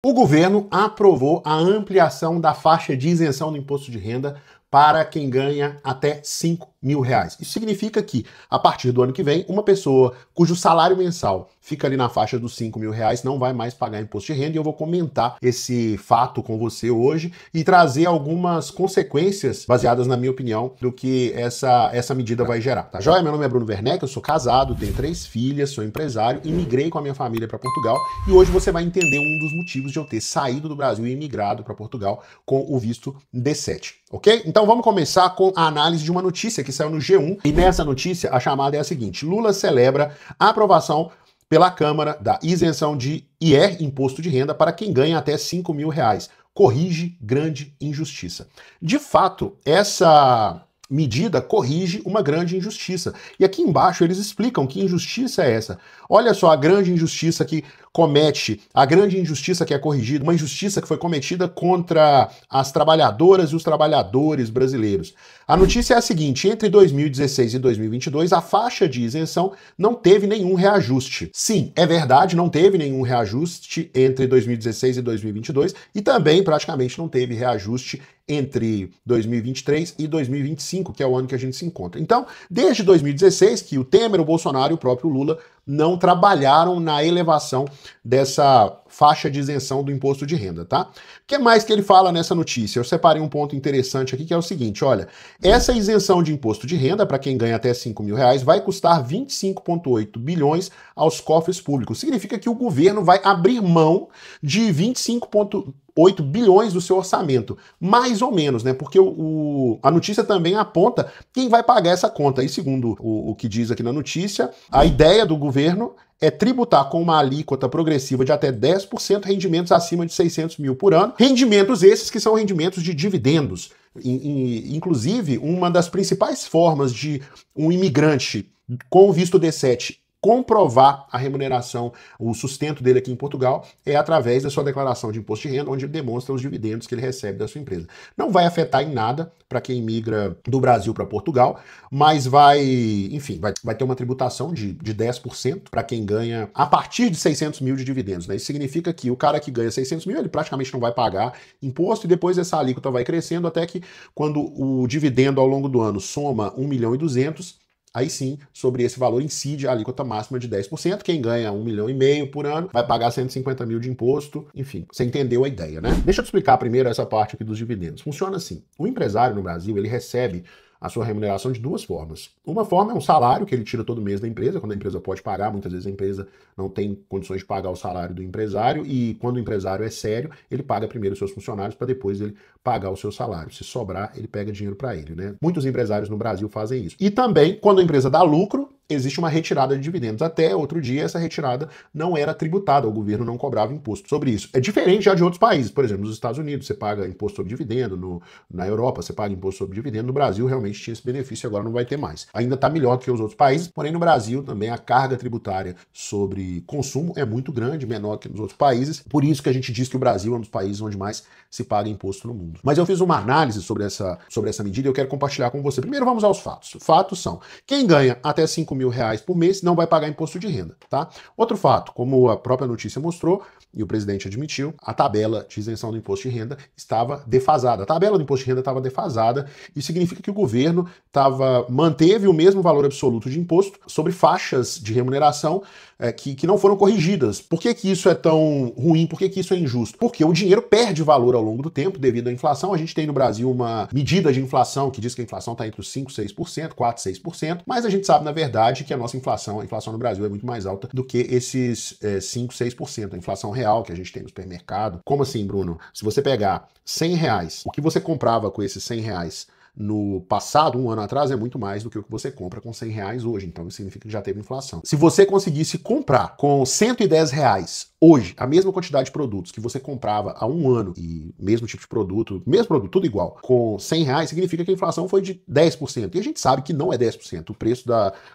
O governo aprovou a ampliação da faixa de isenção do imposto de renda para quem ganha até R$ 5.000. Isso significa que, a partir do ano que vem, uma pessoa cujo salário mensal fica ali na faixa dos R$ 5.000 não vai mais pagar imposto de renda, e eu vou comentar esse fato com você hoje e trazer algumas consequências, baseadas na minha opinião, do que essa medida vai gerar. Tá joia? Meu nome é Bruno Werneck, eu sou casado, tenho 3 filhas, sou empresário, imigrei com a minha família para Portugal e hoje você vai entender um dos motivos de eu ter saído do Brasil e imigrado para Portugal com o visto D7. Ok? Então vamos começar com a análise de uma notícia que saiu no G1, e nessa notícia a chamada é a seguinte: Lula celebra a aprovação pela Câmara da isenção de IR, imposto de renda, para quem ganha até R$ 5.000. Corrige grande injustiça. De fato, essa medida corrige uma grande injustiça. E aqui embaixo eles explicam que injustiça é essa. Olha só a grande injustiça que comete, a grande injustiça que é corrigida, uma injustiça que foi cometida contra as trabalhadoras e os trabalhadores brasileiros. A notícia é a seguinte: entre 2016 e 2022, a faixa de isenção não teve nenhum reajuste. Sim, é verdade, não teve nenhum reajuste entre 2016 e 2022 e também praticamente não teve reajuste entre 2023 e 2025, que é o ano que a gente se encontra. Então, desde 2016, que o Temer, o Bolsonaro e o próprio Lula não trabalharam na elevação dessa faixa de isenção do imposto de renda, tá? O que mais que ele fala nessa notícia? Eu separei um ponto interessante aqui, que é o seguinte: olha, essa isenção de imposto de renda para quem ganha até R$ 5.000 vai custar 25,8 bilhões aos cofres públicos. Significa que o governo vai abrir mão de 25,8 bilhões do seu orçamento, mais ou menos, né? Porque a notícia também aponta quem vai pagar essa conta. E segundo o que diz aqui na notícia, a ideia do governo é tributar com uma alíquota progressiva de até 10% rendimentos acima de 600 mil por ano. Rendimentos esses que são rendimentos de dividendos. Inclusive, uma das principais formas de um imigrante com o visto D7 comprovar a remuneração, o sustento dele aqui em Portugal, é através da sua declaração de imposto de renda, onde ele demonstra os dividendos que ele recebe da sua empresa. Não vai afetar em nada para quem migra do Brasil para Portugal, mas vai ter uma tributação de 10% para quem ganha a partir de 600 mil de dividendos, né? Isso significa que o cara que ganha 600 mil, ele praticamente não vai pagar imposto, e depois essa alíquota vai crescendo até que, quando o dividendo ao longo do ano soma 1.200.000, aí sim, sobre esse valor incide a alíquota máxima de 10%. Quem ganha 1,5 milhão por ano vai pagar 150 mil de imposto. Enfim, você entendeu a ideia, né? Deixa eu te explicar primeiro essa parte aqui dos dividendos. Funciona assim: o empresário no Brasil, ele recebe a sua remuneração de 2 formas. Uma forma é um salário que ele tira todo mês da empresa, quando a empresa pode pagar. Muitas vezes a empresa não tem condições de pagar o salário do empresário, e quando o empresário é sério, ele paga primeiro os seus funcionários para depois ele pagar o seu salário. Se sobrar, ele pega dinheiro para ele, né? Muitos empresários no Brasil fazem isso. E também, quando a empresa dá lucro, existe uma retirada de dividendos. Até outro dia, essa retirada não era tributada, o governo não cobrava imposto sobre isso. É diferente já de outros países. Por exemplo, nos Estados Unidos você paga imposto sobre dividendo, na Europa você paga imposto sobre dividendo, no Brasil realmente tinha esse benefício, agora não vai ter mais. Ainda está melhor do que os outros países, porém no Brasil também a carga tributária sobre consumo é muito grande, menor que nos outros países, por isso que a gente diz que o Brasil é um dos países onde mais se paga imposto no mundo. Mas eu fiz uma análise sobre essa medida e eu quero compartilhar com você. Primeiro vamos aos fatos. Fatos são: quem ganha até R$ 5.000 por mês não vai pagar imposto de renda, tá? Outro fato, como a própria notícia mostrou e o presidente admitiu, a tabela de isenção do imposto de renda estava defasada. A tabela do imposto de renda estava defasada, e significa que o governo manteve o mesmo valor absoluto de imposto sobre faixas de remuneração que não foram corrigidas. Por que isso é tão ruim? Por que isso é injusto? Porque o dinheiro perde valor ao longo do tempo devido à inflação. A gente tem no Brasil uma medida de inflação que diz que a inflação está entre os 5% e 6%, 4% e 6%, mas a gente sabe, na verdade, que a inflação no Brasil é muito mais alta do que esses 5%, 6%. A inflação real que a gente tem no supermercado. Como assim, Bruno? Se você pegar R$ 100, o que você comprava com esses R$ 100 no passado, um ano atrás, é muito mais do que o que você compra com R$ 100 hoje. Então isso significa que já teve inflação. Se você conseguisse comprar com R$ 110 hoje a mesma quantidade de produtos que você comprava há um ano, e mesmo tipo de produto, tudo igual, com R$ 100, significa que a inflação foi de 10%. E a gente sabe que não é 10%. O preço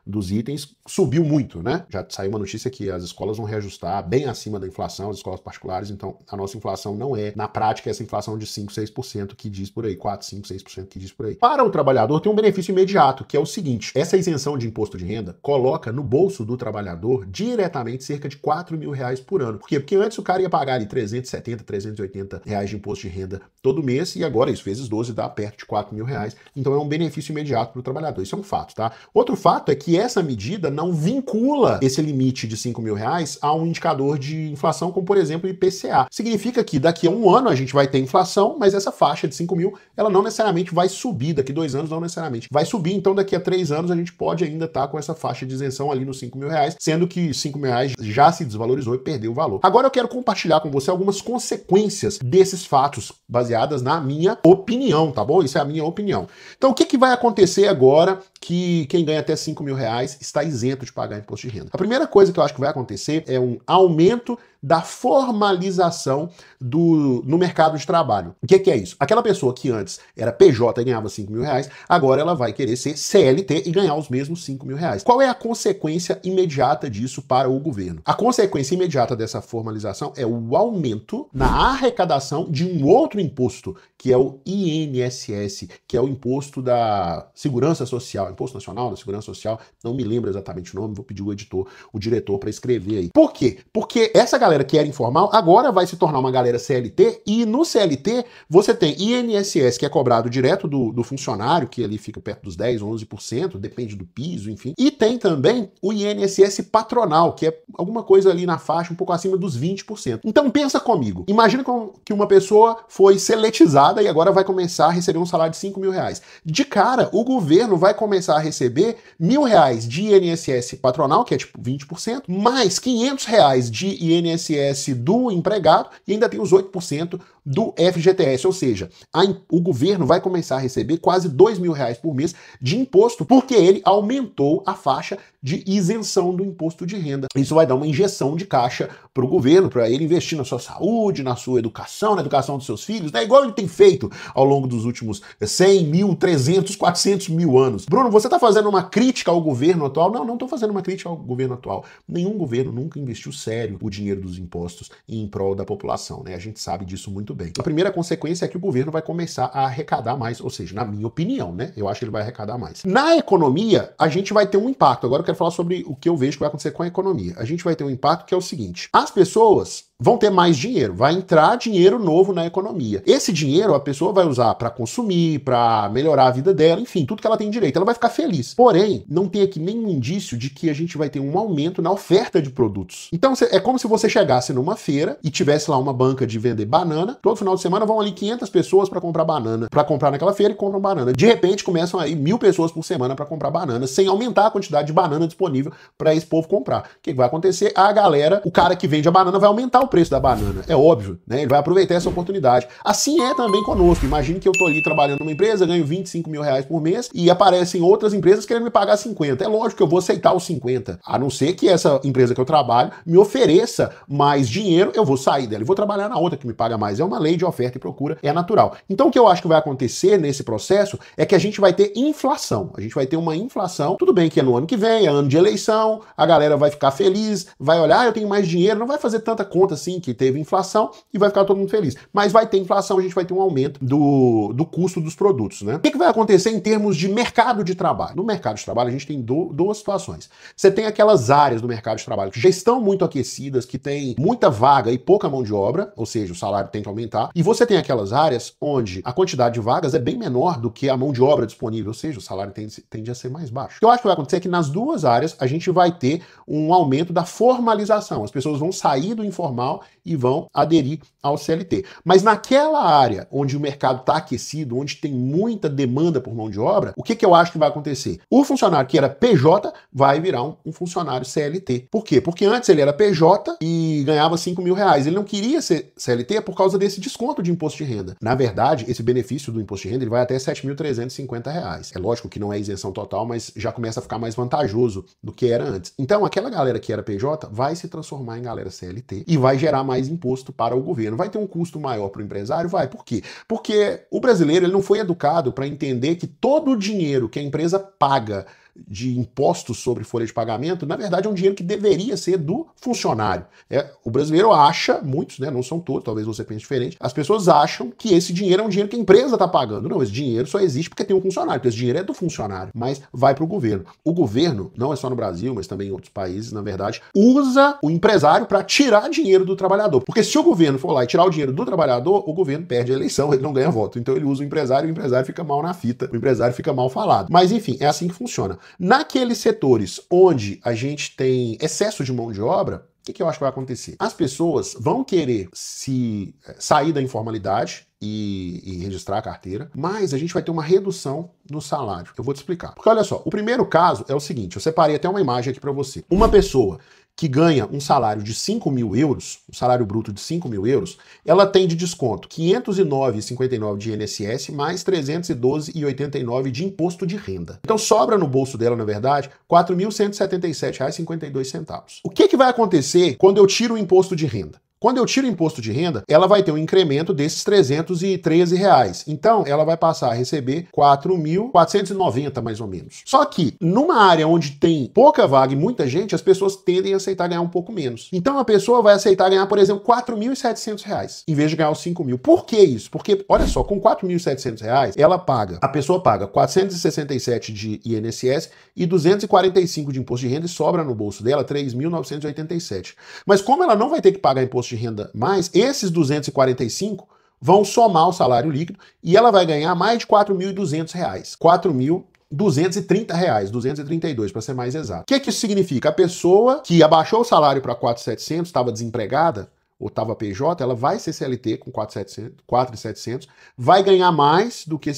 dos itens subiu muito, né? Já saiu uma notícia que as escolas vão reajustar bem acima da inflação, as escolas particulares. Então a nossa inflação não é, na prática, essa inflação de 5%, 6% que diz por aí, 4%, 5%, 6% que diz por aí. por aí. Para o trabalhador tem um benefício imediato, que é o seguinte: essa isenção de imposto de renda coloca no bolso do trabalhador diretamente cerca de 4 mil reais por ano. Por quê? Porque antes o cara ia pagar ali 370, 380 reais de imposto de renda todo mês, e agora isso vezes 12 dá perto de 4 mil reais. Então é um benefício imediato para o trabalhador. Isso é um fato, tá? Outro fato é que essa medida não vincula esse limite de 5 mil reais a um indicador de inflação, como por exemplo o IPCA. Significa que daqui a um ano a gente vai ter inflação, mas essa faixa de 5 mil, ela não necessariamente vai subir, daqui a 2 anos não necessariamente vai subir, então daqui a 3 anos a gente pode ainda estar com essa faixa de isenção ali nos 5 mil reais, sendo que 5 mil reais já se desvalorizou e perdeu o valor. Agora eu quero compartilhar com você algumas consequências desses fatos, baseadas na minha opinião, tá bom? Isso é a minha opinião. Então o que vai acontecer agora que quem ganha até 5 mil reais está isento de pagar imposto de renda? A primeira coisa que eu acho que vai acontecer é um aumento da formalização no mercado de trabalho. O que é isso? Aquela pessoa que antes era PJ e ganhava 5 mil reais, agora ela vai querer ser CLT e ganhar os mesmos 5 mil reais. Qual é a consequência imediata disso para o governo? A consequência imediata dessa formalização é o aumento na arrecadação de um outro imposto, que é o INSS, que é o imposto da Segurança Social, Imposto Nacional da Segurança Social, não me lembro exatamente o nome, vou pedir o diretor para escrever aí. Por quê? Porque essa galera que era informal agora vai se tornar uma galera CLT, e no CLT você tem INSS, que é cobrado direto do funcionário, que ali fica perto dos 10, 11%, depende do piso, enfim. E tem também o INSS patronal, que é alguma coisa ali na faixa um pouco acima dos 20%. Então pensa comigo, imagina que uma pessoa foi seletizada e agora vai começar a receber um salário de 5 mil reais. De cara, o governo vai começar a receber R$ 1.000 de INSS patronal, que é tipo 20%, mais R$ 500 de INSS do empregado, e ainda tem os 8% do FGTS, ou seja, o governo vai começar a receber quase R$ 2.000 por mês de imposto, porque ele aumentou a faixa de isenção do imposto de renda. Isso vai dar uma injeção de caixa para o governo, para ele investir na sua saúde, na sua educação, na educação dos seus filhos, né? Igual ele tem feito ao longo dos últimos 100 mil, 300, 400 mil anos. Bruno, você está fazendo uma crítica ao governo atual? Não estou fazendo uma crítica ao governo atual. Nenhum governo nunca investiu sério o dinheiro dos impostos em prol da população, né? A gente sabe disso muito bem. A primeira consequência é que o governo vai começar a arrecadar mais, ou seja, na minha opinião, né? Eu acho que ele vai arrecadar mais. Na economia, a gente vai ter um impacto. Agora eu quero falar sobre o que eu vejo que vai acontecer com a economia. A gente vai ter um impacto que é o seguinte: as pessoas vão ter mais dinheiro, vai entrar dinheiro novo na economia. Esse dinheiro a pessoa vai usar para consumir, para melhorar a vida dela, enfim, tudo que ela tem direito. Ela vai ficar feliz. Porém, não tem aqui nenhum indício de que a gente vai ter um aumento na oferta de produtos. Então, é como se você chegasse numa feira e tivesse lá uma banca de vender banana. Todo final de semana vão ali 500 pessoas para comprar banana, para comprar naquela feira, e compram banana. De repente, começam aí 1.000 pessoas por semana para comprar banana, sem aumentar a quantidade de banana disponível para esse povo comprar. O que vai acontecer? A galera, o cara que vende a banana vai aumentar o preço da banana. É óbvio, né? Ele vai aproveitar essa oportunidade. Assim é também conosco. Imagine que eu tô ali trabalhando numa empresa, ganho 25 mil reais por mês e aparecem outras empresas querendo me pagar 50. É lógico que eu vou aceitar os 50. A não ser que essa empresa que eu trabalho me ofereça mais dinheiro, eu vou sair dela e vou trabalhar na outra que me paga mais. É uma lei de oferta e procura, é natural. Então o que eu acho que vai acontecer nesse processo é que a gente vai ter inflação. A gente vai ter uma inflação. Tudo bem que é no ano que vem, é ano de eleição, a galera vai ficar feliz, vai olhar, eu tenho mais dinheiro, não vai fazer tanta conta assim que teve inflação e vai ficar todo mundo feliz. Mas vai ter inflação, a gente vai ter um aumento do custo dos produtos, né? O que vai acontecer em termos de mercado de trabalho? No mercado de trabalho, a gente tem duas situações. Você tem aquelas áreas do mercado de trabalho que já estão muito aquecidas, que tem muita vaga e pouca mão de obra, ou seja, o salário tem que aumentar, e você tem aquelas áreas onde a quantidade de vagas é bem menor do que a mão de obra disponível, ou seja, o salário tende a ser mais baixo. O que eu acho que vai acontecer é que nas duas áreas a gente vai ter um aumento da formalização. As pessoas vão sair do informal e vão aderir ao CLT. Mas naquela área onde o mercado está aquecido, onde tem muita demanda por mão de obra, o que eu acho que vai acontecer? O funcionário que era PJ vai virar um funcionário CLT. Por quê? Porque antes ele era PJ e ganhava 5 mil reais. Ele não queria ser CLT por causa desse desconto de imposto de renda. Na verdade, esse benefício do imposto de renda ele vai até R$ 7.350. É lógico que não é isenção total, mas já começa a ficar mais vantajoso do que era antes. Então, aquela galera que era PJ vai se transformar em galera CLT e vai gerar mais imposto para o governo. Vai ter um custo maior para o empresário? Vai. Por quê? Porque o brasileiro ele não foi educado para entender que todo o dinheiro que a empresa paga de impostos sobre folha de pagamento, na verdade é um dinheiro que deveria ser do funcionário. O brasileiro acha, muitos, né, não são todos, talvez você pense diferente, as pessoas acham que esse dinheiro é um dinheiro que a empresa está pagando. Não, esse dinheiro só existe porque tem um funcionário, então esse dinheiro é do funcionário, mas vai para o governo. O governo, não é só no Brasil, mas também em outros países, na verdade, usa o empresário para tirar dinheiro do trabalhador. Porque se o governo for lá e tirar o dinheiro do trabalhador, o governo perde a eleição, ele não ganha voto. Então ele usa o empresário fica mal na fita, o empresário fica mal falado. Mas enfim, é assim que funciona. Naqueles setores onde a gente tem excesso de mão de obra, o que eu acho que vai acontecer? As pessoas vão querer sair da informalidade e registrar a carteira, mas a gente vai ter uma redução no salário. Eu vou te explicar. Porque olha só, o primeiro caso é o seguinte, eu separei até uma imagem aqui para você. Uma pessoa que ganha um salário de 5 mil euros, um salário bruto de 5 mil euros, ela tem de desconto 509,59 de INSS mais 312,89 de imposto de renda. Então sobra no bolso dela, na verdade, R$ 4.177,52. O que vai acontecer quando eu tiro o imposto de renda? Quando eu tiro o imposto de renda, ela vai ter um incremento desses R$ 313. Então, ela vai passar a receber 4.490, mais ou menos. Só que, numa área onde tem pouca vaga e muita gente, as pessoas tendem a aceitar ganhar um pouco menos. Então, a pessoa vai aceitar ganhar, por exemplo, R$ 4.700, em vez de ganhar os 5 mil. Por que isso? Porque, olha só, com R$ 4.700, a pessoa paga 467 de INSS e 245 de imposto de renda e sobra no bolso dela 3.987. Mas como ela não vai ter que pagar imposto de renda mais, esses 245 vão somar o salário líquido e ela vai ganhar mais de R$ 4.200. R$ 4.230, 232 para ser mais exato. O que isso significa? A pessoa que abaixou o salário para 4.700, estava desempregada, ou estava PJ, ela vai ser CLT com 4.700, vai ganhar mais do que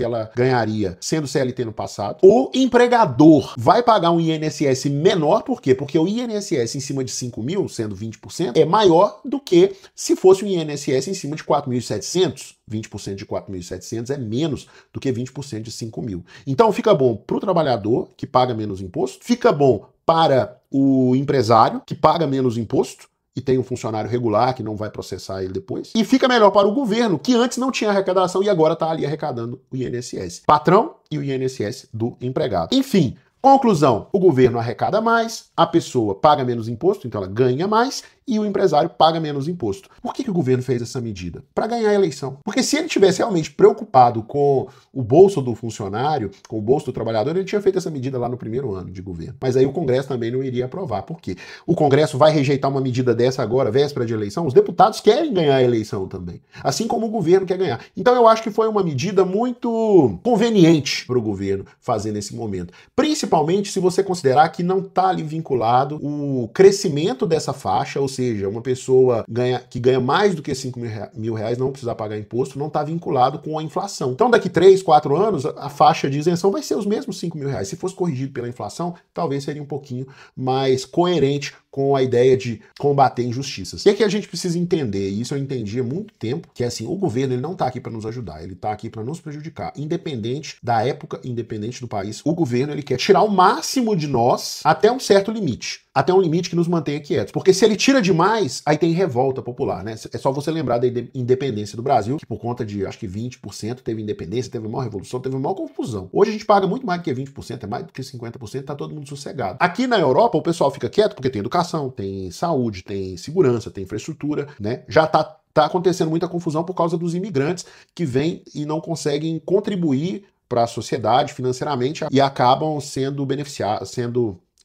ela ganharia sendo CLT no passado. O empregador vai pagar um INSS menor, por quê? Porque o INSS em cima de 5 mil, sendo 20%, é maior do que se fosse um INSS em cima de 4.700. 20% de 4.700 é menos do que 20% de 5 mil. Então fica bom para o trabalhador, que paga menos imposto, fica bom para o empresário, que paga menos imposto, e tem um funcionário regular que não vai processar ele depois. E fica melhor para o governo, que antes não tinha arrecadação e agora está ali arrecadando o INSS. Patrão e o INSS do empregado. Enfim, conclusão, o governo arrecada mais, a pessoa paga menos imposto, então ela ganha mais, e o empresário paga menos imposto. Por que o governo fez essa medida? Para ganhar a eleição. Porque se ele tivesse realmente preocupado com o bolso do funcionário, com o bolso do trabalhador, ele tinha feito essa medida lá no primeiro ano de governo. Mas aí o Congresso também não iria aprovar. Por quê? O Congresso vai rejeitar uma medida dessa agora, véspera de eleição? Os deputados querem ganhar a eleição também. Assim como o governo quer ganhar. Então eu acho que foi uma medida muito conveniente para o governo fazer nesse momento. Principalmente se você considerar que não está ali vinculado o crescimento dessa faixa, ou seja, uma pessoa que ganha mais do que 5 mil reais não precisar pagar imposto, não está vinculado com a inflação. Então daqui 3, 4 anos, a faixa de isenção vai ser os mesmos 5 mil reais. Se fosse corrigido pela inflação, talvez seria um pouquinho mais coerente com a ideia de combater injustiças. O que a gente precisa entender, e isso eu entendi há muito tempo, que é assim, o governo ele não está aqui para nos ajudar, ele está aqui para nos prejudicar. Independente da época, independente do país, o governo ele quer tirar o máximo de nós até um certo limite. Até um limite que nos mantenha quietos. Porque se ele tira demais, aí tem revolta popular, né? É só você lembrar da independência do Brasil, que por conta de, acho que 20% teve independência, teve uma revolução, teve uma confusão. Hoje a gente paga muito mais do que 20%, é mais do que 50%, tá todo mundo sossegado. Aqui na Europa, o pessoal fica quieto porque tem educação, tem saúde, tem segurança, tem infraestrutura, né? Já tá acontecendo muita confusão por causa dos imigrantes que vêm e não conseguem contribuir para a sociedade financeiramente e acabam sendo beneficiados,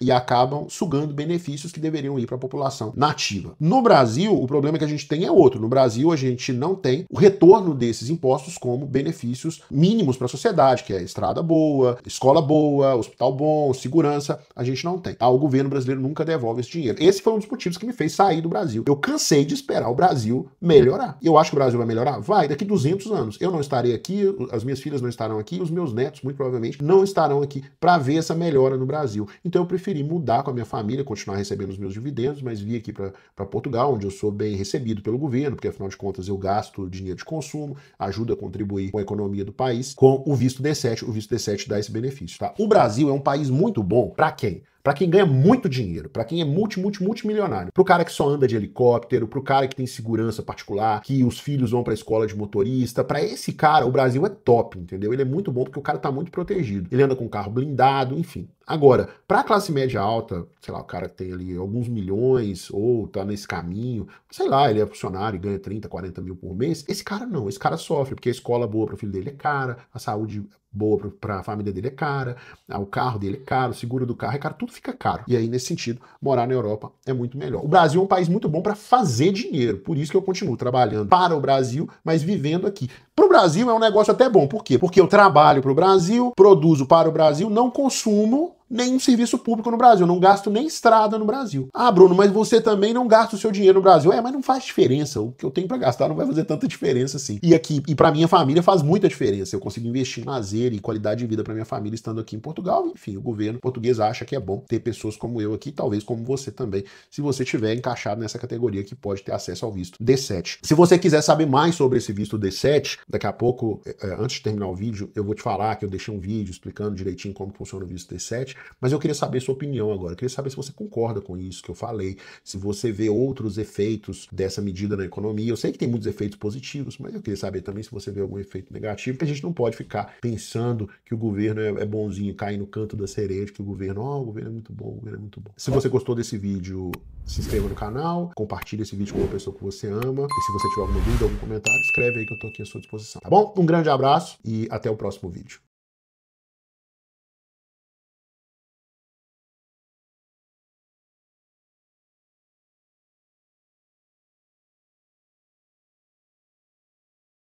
e acabam sugando benefícios que deveriam ir para a população nativa. No Brasil, o problema que a gente tem é outro. No Brasil, a gente não tem o retorno desses impostos como benefícios mínimos para a sociedade, que é estrada boa, escola boa, hospital bom, segurança. A gente não tem. O governo brasileiro nunca devolve esse dinheiro. Esse foi um dos motivos que me fez sair do Brasil. Eu cansei de esperar o Brasil melhorar. Eu acho que o Brasil vai melhorar? Vai, daqui 200 anos. Eu não estarei aqui, as minhas filhas não estarão aqui, os meus netos, muito provavelmente, não estarão aqui para ver essa melhora no Brasil. Então eu preferi mudar com a minha família, continuar recebendo os meus dividendos, mas vir aqui para Portugal, onde eu sou bem recebido pelo governo, porque afinal de contas eu gasto dinheiro de consumo, ajuda a contribuir com a economia do país, com o visto D7. O visto D7 dá esse benefício, tá? O Brasil é um país muito bom para quem? Para quem ganha muito dinheiro, para quem é multimilionário, pro cara que só anda de helicóptero, pro cara que tem segurança particular, que os filhos vão pra escola de motorista, para esse cara o Brasil é top, entendeu? Ele é muito bom porque o cara tá muito protegido. Ele anda com carro blindado, enfim. Agora, para a classe média alta, sei lá, o cara tem ali alguns milhões ou tá nesse caminho, sei lá, ele é funcionário e ganha 30, 40 mil por mês, esse cara não, esse cara sofre, porque a escola boa para o filho dele é cara, a saúde boa para a família dele é cara, o carro dele é caro, o seguro do carro é caro, tudo fica caro. E aí, nesse sentido, morar na Europa é muito melhor. O Brasil é um país muito bom para fazer dinheiro, por isso que eu continuo trabalhando para o Brasil, mas vivendo aqui. Para o Brasil é um negócio até bom, por quê? Porque eu trabalho para o Brasil, produzo para o Brasil, não consumo nenhum serviço público no Brasil, não gasto nem estrada no Brasil. Ah, Bruno, mas você também não gasta o seu dinheiro no Brasil. Mas não faz diferença. O que eu tenho para gastar não vai fazer tanta diferença assim. E aqui, e para minha família faz muita diferença. Eu consigo investir em lazer e qualidade de vida para minha família estando aqui em Portugal. Enfim, o governo português acha que é bom ter pessoas como eu aqui, talvez como você também, se você estiver encaixado nessa categoria que pode ter acesso ao visto D7. Se você quiser saber mais sobre esse visto D7, daqui a pouco, antes de terminar o vídeo, eu vou te falar que eu deixei um vídeo explicando direitinho como funciona o visto D7, mas eu queria saber sua opinião agora. Eu queria saber se você concorda com isso que eu falei, se você vê outros efeitos dessa medida na economia. Eu sei que tem muitos efeitos positivos, mas eu queria saber também se você vê algum efeito negativo, porque a gente não pode ficar pensando que o governo é bonzinho, cair no canto da sereia, que o governo é muito bom, o governo é muito bom. Se você gostou desse vídeo, se inscreva no canal, compartilhe esse vídeo com uma pessoa que você ama, e se você tiver alguma dúvida, algum comentário, escreve aí que eu tô aqui à sua disposição, tá bom? Um grande abraço e até o próximo vídeo.